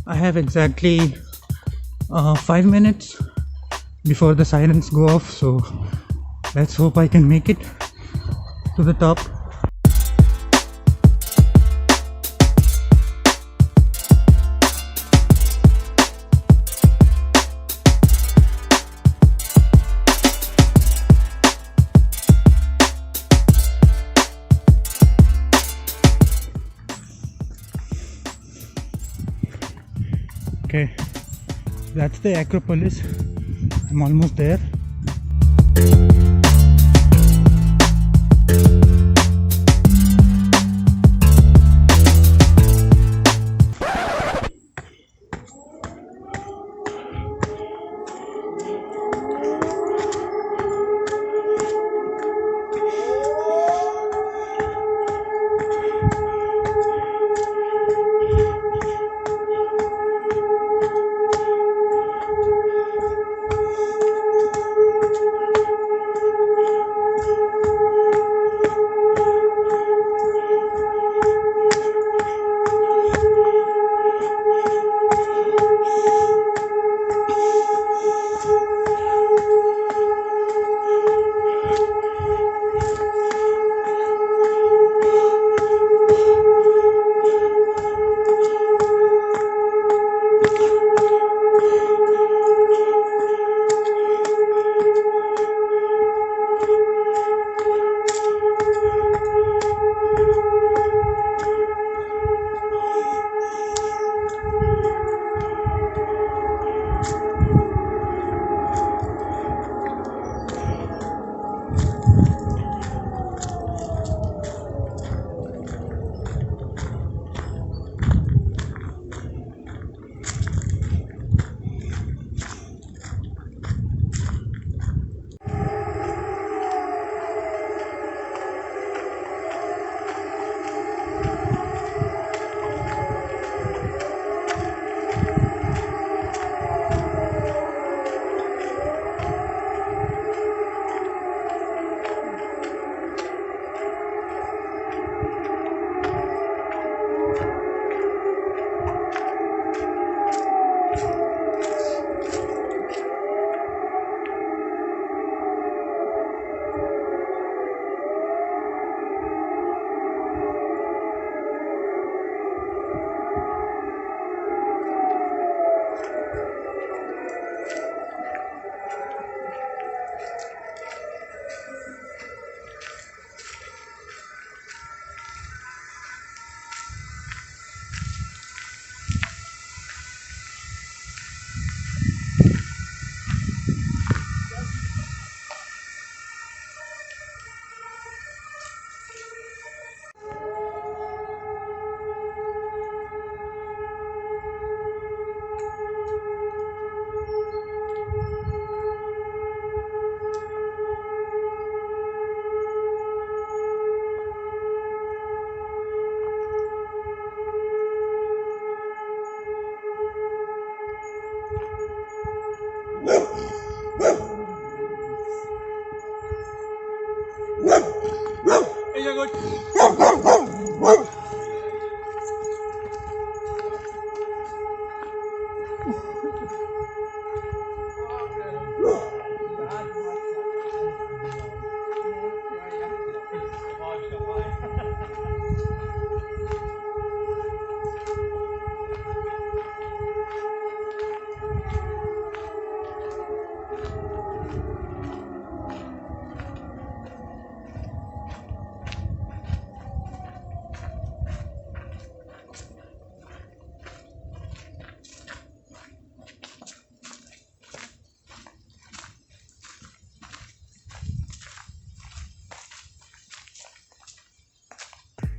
I have exactly 5 minutes before the sirens go off, so let's hope I can make it to the top. Okay, that's the Acropolis. I'm almost there.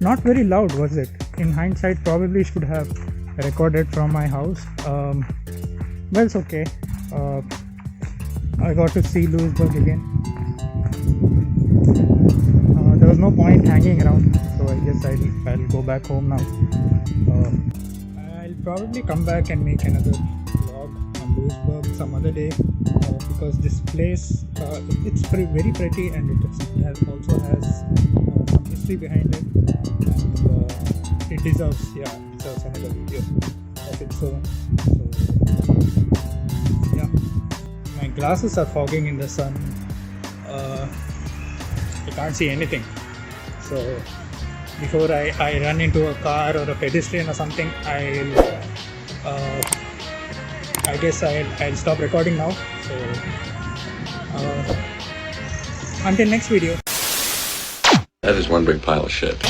Not very loud, was it? In hindsight, probably should have recorded from my house. Well, it's okay. I got to see Lousberg again. There was no point hanging around, so I guess I'll go back home now. I'll probably come back and make another vlog on Lousberg some other day, because this place, it's very pretty, and it also has some history behind it, and it deserves another video. of it soon. So yeah, my glasses are fogging in the sun. I can't see anything. So before I run into a car or a pedestrian or something, I guess I'll stop recording now. So until next video. That is one big pile of shit.